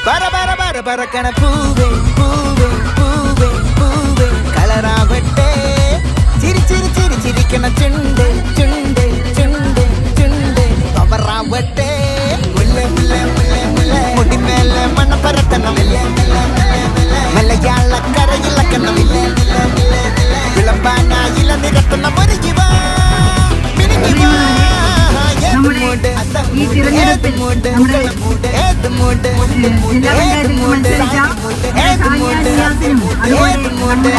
പറ പറ പറ പറക്കണ പൂവേ പൂവേ പൂവേ പൂവേ കളറാവട്ടെ ചിരി ചിരി ചിരി ചിരിക്കണ ചുണ്ട് ചുണ്ട് ചുണ്ട് ചുണ്ട് പവറാവട്ടെ മുല്ലേ മുല്ലേ മുല്ലേ മുല്ലേ മുടിമേലെ മണ്ണ പരത്തണം മലയാളക്കരയിലക്കണം വിളമ്പാനായില നിരത്തണം ഒരു ജീവ ഈ തിരഞ്ഞെടുപ്പിൽ നമ്മുടെ ജില്ലാ പഞ്ചായത്തിൽ മത്സരിച്ച സാനിയാസിനും അതുപോലെ നമ്മുടെ